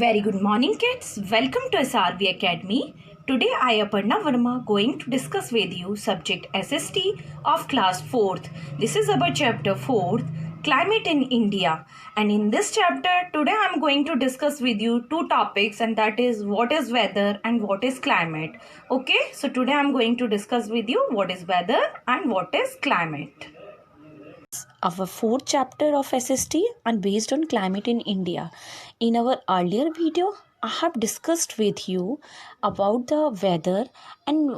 Very good morning, kids. Welcome to SRV Academy. Today, I, Aparna Verma, going to discuss with you subject SST of class 4th. This is our chapter 4th, Climate in India. And in this chapter, today I am going to discuss with you two topics, and that is what is weather and what is climate. Okay, so today I am going to discuss with you what is weather and what is climate. Our fourth chapter of SST and based on climate in India. In our earlier video, I have discussed with you about the weather and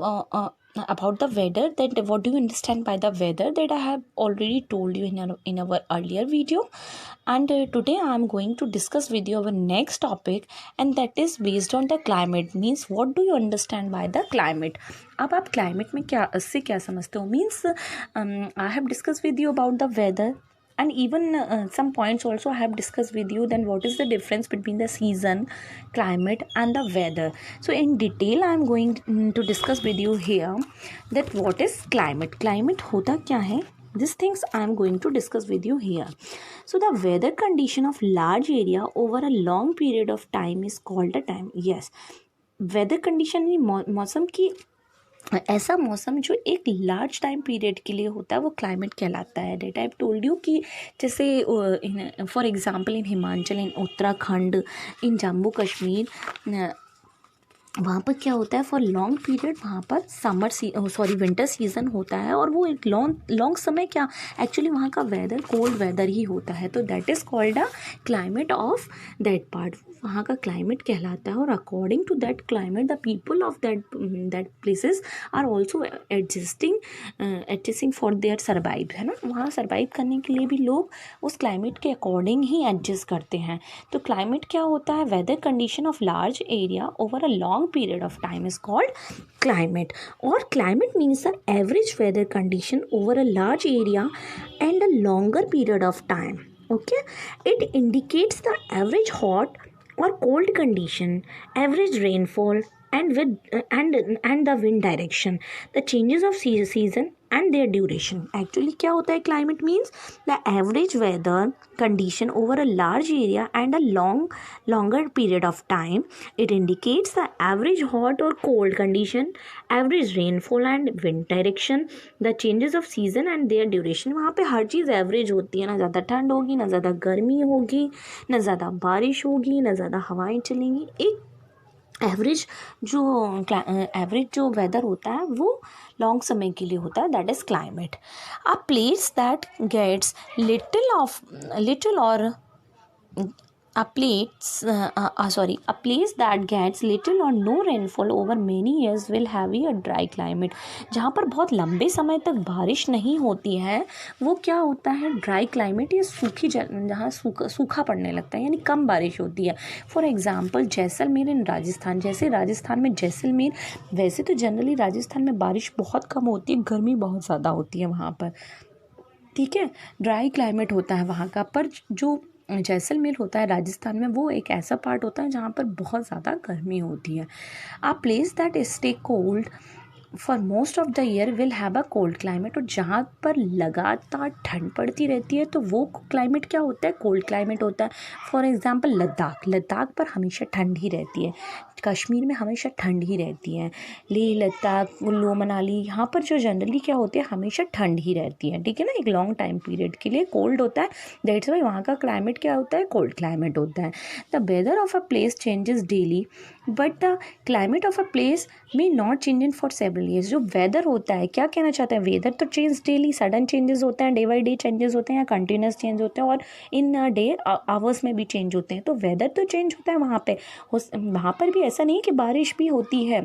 about the weather, that what do you understand by the weather, that I have already told you in our earlier video. And today I am going to discuss with you our next topic, and that is based on the climate. Means what do you understand by the climate. अब आप climate में क्या इससे क्या समझते हो. Means I have discussed with you about the weather, and even some points also I have discussed with you. Then what is the difference between the season, climate and the weather. So in detail I am going to discuss with you here that what is climate. Climate होता क्या है. These things I am going to discuss with you here. So the weather condition of large area over a long period of time is called a time. Yes, weather condition मौसम की ऐसा मौसम जो एक large time period के लिए होता है वो क्लाइमेट कहलाता है. डेट आई टोल्ड यू कि जैसे फॉर एग्जांपल इन हिमाचल, इन उत्तराखंड, इन जम्मू कश्मीर, वहाँ पर क्या होता है फॉर लॉन्ग पीरियड वहाँ पर विंटर सीज़न होता है, और वो एक लॉन्ग समय क्या एक्चुअली वहाँ का वेदर कोल्ड वेदर ही होता है. तो that is called a climate of that part. वहाँ का क्लाइमेट कहलाता है. और according to that climate the people of that places are also adjusting for their survive. है ना, वहाँ सर्वाइव करने के लिए भी लोग उस क्लाइमेट के अकॉर्डिंग ही एडजस्ट करते हैं. तो क्लाइमेट क्या होता है. Weather condition of large area over a long period of time is called climate. Or climate means the average weather condition over a large area and a longer period of time. Okay, it indicates the average hot or cold condition, average rainfall, and the wind direction, the changes of season and their duration. Actually क्या होता है. climate means the average weather condition over a large area and a longer period of time. It indicates the average hot or cold condition, average rainfall and wind direction, the changes of season and their duration. वहाँ पे हर चीज़ average होती है. ना ज़्यादा ठंड होगी, ना ज़्यादा गर्मी होगी, ना ज़्यादा बारिश होगी, ना ज़्यादा हवाएं चलेंगी. एक एवरेज जो वेदर होता है वो लॉन्ग समय के लिए होता है. That is climate. A place that gets little और a place that gets little or no rainfall over many years will have a dry climate. जहाँ पर बहुत लंबे समय तक बारिश नहीं होती है वो क्या होता है. Dry climate. या जहाँ सूखा पड़ने लगता है, यानी कम बारिश होती है. फॉर एग्जांपल जैसलमेर इन राजस्थान. जैसे राजस्थान में जैसलमेर, वैसे तो जनरली राजस्थान में बारिश बहुत कम होती है, गर्मी बहुत ज़्यादा होती है वहाँ पर. ठीक है, ड्राई क्लाइमेट होता है वहाँ का. पर जो जैसलमेर होता है राजस्थान में, वो एक ऐसा पार्ट होता है जहाँ पर बहुत ज़्यादा गर्मी होती है. A place that stay cold for most of the year will have a cold climate. और जहाँ पर लगातार ठंड पड़ती रहती है तो वो क्लाइमेट क्या होता है, कोल्ड क्लाइमेट होता है. फॉर एग्जांपल लद्दाख पर हमेशा ठंड ही रहती है. कश्मीर में हमेशा ठंड ही रहती है. लेह लद्दाख, कुल्लू मनाली, यहाँ पर जो जनरली क्या होती है हमेशा ठंड ही रहती है. ठीक है ना, एक लॉन्ग टाइम पीरियड के लिए कोल्ड होता है. दैट्स वाई वहाँ का क्लाइमेट क्या होता है, कोल्ड क्लाइमेट होता है. The weather of a place changes daily but the climate of a place may not change in for several years. जो वेदर होता है, क्या कहना चाहते हैं, वेदर तो चेंज डेली, सडन चेंजेस होते हैं, डे बाई डे चेंजेस होते हैं, या कंटिन्यूस चेंज होते हैं, और इन डे आवर्स में भी चेंज होते हैं. तो वेदर तो चेंज होता है वहाँ पे. वहाँ पर भी ऐसा नहीं कि बारिश भी होती है,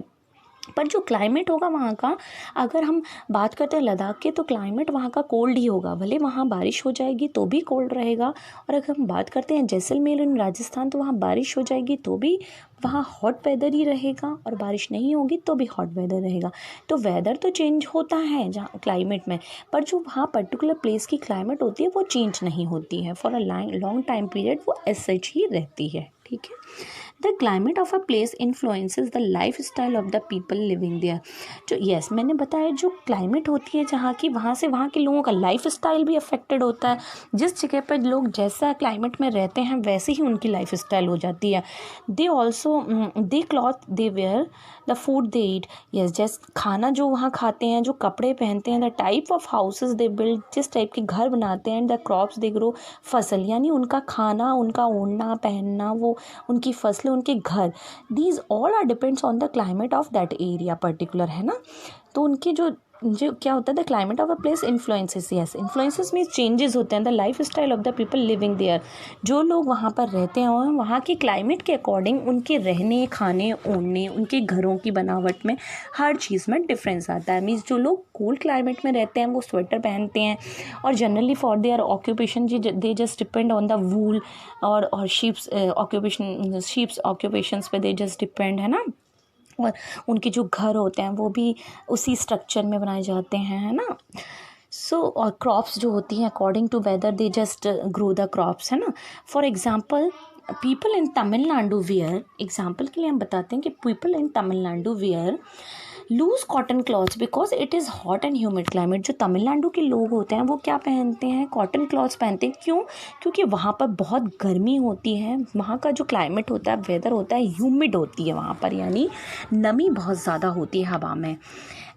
पर जो क्लाइमेट होगा वहाँ का, अगर हम बात करते हैं लद्दाख के, तो क्लाइमेट वहाँ का कोल्ड ही होगा. भले वहाँ बारिश हो जाएगी तो भी कोल्ड रहेगा. और अगर हम बात करते हैं जैसलमेर इन राजस्थान, तो वहाँ बारिश हो जाएगी तो भी वहाँ हॉट वेदर ही रहेगा, और बारिश नहीं होगी तो भी हॉट वेदर रहेगा. तो वेदर तो चेंज होता है जहाँ क्लाइमेट में, पर जो वहाँ पर्टिकुलर प्लेस की क्लाइमेट होती है वो चेंज नहीं होती है. For a long time period वो ऐसे ही रहती है. ठीक है. The climate of a place influences the life style of the people living there. जो यस मैंने बताया जो क्लाइमेट होती है जहाँ की, वहाँ से वहाँ के लोगों का लाइफ स्टाइल भी अफेक्टेड होता है। जिस जगह पर लोग जैसा क्लाइमेट में रहते हैं वैसे ही उनकी लाइफ स्टाइल हो जाती है। They also they cloth they wear, the food they eat. Yes, जैसे खाना जो वहाँ खाते हैं, जो कपड़े पहनते हैं, the type of houses they build, जिस टाइप के घर बनाते हैं, द क्रॉप्स दे ग्रो, फसल यानी उनका खाना, उनका ओढ़ना पहनना, वो उनकी फसलें, उनके घर, these all are depends on the climate of that area particular, है ना। तो उनके जो क्या होता है, the climate of a place influences, yes influences means changes होते हैं the life style of the people living there. जो लोग वहाँ पर रहते हैं वहाँ के क्लाइमेट के अकॉर्डिंग उनके रहने, खाने, ओढ़ने, उनके घरों की बनावट में हर चीज़ में डिफरेंस आता है। मीन्स जो लोग कोल्ड क्लाइमेट में रहते हैं वो स्वेटर पहनते हैं, और generally for their occupation they just depend on the वूल, और शीप्स ऑक्यूपेशंस पे दे जस्ट डिपेंड, है ना। और उनके जो घर होते हैं वो भी उसी स्ट्रक्चर में बनाए जाते हैं, है ना। सो और क्रॉप्स जो होती हैं according to weather they just grow the crops, है ना। For example people in Tamil Nadu wear, example के लिए हम बताते हैं कि people in Tamil Nadu wear loose cotton clothes because it is hot and humid climate. जो तमिलनाडु के लोग होते हैं वो क्या पहनते हैं, कॉटन क्लॉथ्स पहनते हैं। क्यों? क्योंकि वहाँ पर बहुत गर्मी होती है, वहाँ का जो क्लाइमेट होता है, वेदर होता है, ह्यूमिड होती है वहाँ पर, यानी नमी बहुत ज़्यादा होती है हवा में।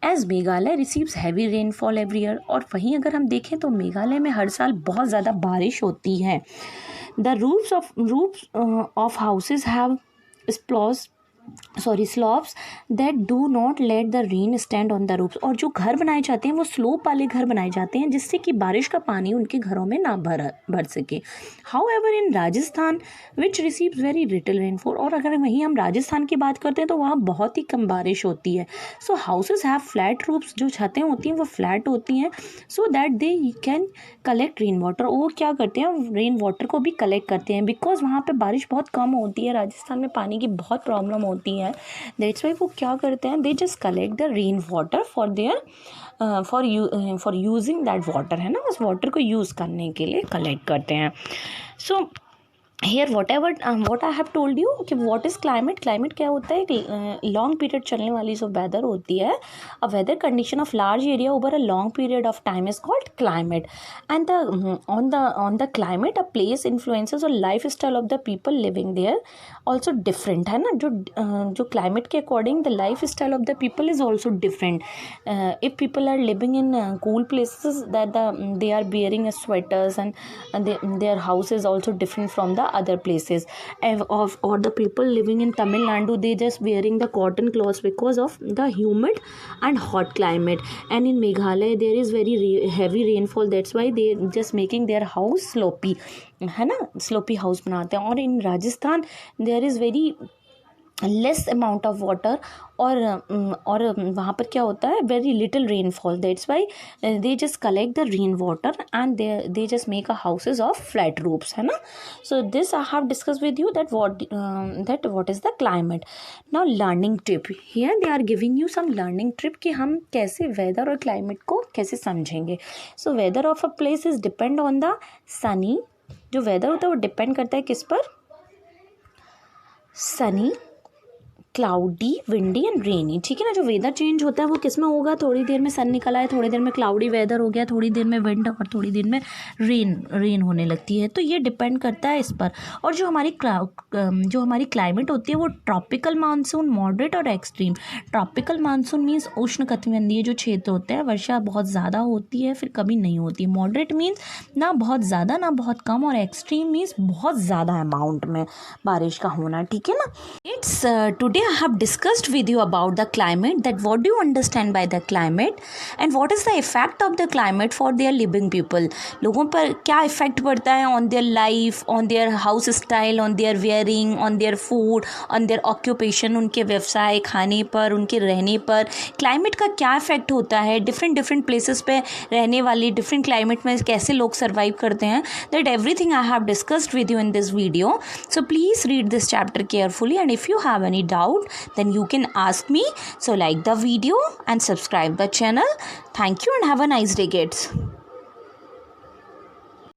As Meghalaya receives heavy rainfall every year, और वहीं अगर हम देखें तो मेघालय में हर साल बहुत ज़्यादा बारिश होती है। The roofs of houses have slopes that do not let the rain stand on the roofs. और जो घर बनाए जाते हैं वो स्लोप वाले घर बनाए जाते हैं जिससे कि बारिश का पानी उनके घरों में ना भर सके। How ever in Rajasthan which receives very little rainfall, और अगर वहीं हम राजस्थान की बात करते हैं तो वहाँ बहुत ही कम बारिश होती है। सो हाउसेज हैव फ्लैट रूफ्स, जो छतें होती हैं वो फ्लैट होती हैं, so that they can collect rain water. वो क्या करते हैं, रेन वाटर को भी कलेक्ट करते हैं, बिकॉज वहाँ पर बारिश बहुत कम होती है, राजस्थान में पानी की बहुत प्रॉब्लम होती है। दैट्स वाई वो क्या करते हैं, दे just collect the rain water for their for using that water, है ना। उस वाटर को यूज़ करने के लिए कलेक्ट करते हैं। So here what I have told you कि वॉट इज़ क्लाइमेट। क्लाइमेट क्या होता है, एक लॉन्ग पीरियड चलने वाली जो वेदर होती है, a weather condition of large area over a long period of time is called climate. And on the climate a place influences और life style of the people living there also different, है ना। जो climate के according the life style of the people is also different. If people are living in cool places that they are bearing sweaters and their house is also different from the other places, or the people living in Tamil Nadu, they just wearing the cotton clothes because of the humid and hot climate, and in Meghalaya there is very heavy rainfall, that's why they just making their house slopy, है ना, sloppy house बनाते हैं। और in Rajasthan there is very less amount of water, और वहाँ पर क्या होता है, very little rainfall, that's why they just collect the rain water and they just make a houses of flat roofs, है ना। So this I have discussed with you that what is the climate. Now learning trip, here they are giving you some learning trip कि हम कैसे weather और climate को कैसे समझेंगे। So whether of a place is depend on the Sunny, जो weather होता है वो डिपेंड करता है किस पर, Sunny, cloudy, windy and rainy, ठीक है ना। जो वेदर चेंज होता है वो किस में होगा, थोड़ी देर में सन निकला है, थोड़ी देर में क्लाउडी वेदर हो गया, थोड़ी देर में विंड, और थोड़ी देर में रेन होने लगती है। तो ये डिपेंड करता है इस पर। और जो हमारी क्लाइमेट होती है वो ट्रॉपिकल मानसून, मॉडरेट और एक्सट्रीम। ट्रॉपिकल मानसून मीन्स उष्णकटिबंधीय जो क्षेत्र होते हैं, वर्षा बहुत ज़्यादा होती है फिर कभी नहीं होती। मॉडरेट मीन्स ना बहुत ज़्यादा ना बहुत कम, और एक्सट्रीम मीन्स बहुत ज़्यादा अमाउंट में बारिश का होना, ठीक है ना। It's today I have discussed with you about the climate, that what do you understand by the climate and what is the effect of the climate for their living people. लोगों पर क्या इफ़ेक्ट पड़ता है on their life, on their house style, on their wearing, on their food, on their occupation, उनके व्यवसाय, खाने पर, उनके रहने पर क्लाइमेट का क्या इफ़ेक्ट होता है, डिफरेंट प्लेसेस पे रहने वाली डिफरेंट क्लाइमेट में कैसे लोग सर्वाइव करते हैं, that everything I have discussed with you in this video. So please read this chapter carefully, and if you have any doubt then you can ask me. So like the video and subscribe the channel. Thank you and have a nice day, kids.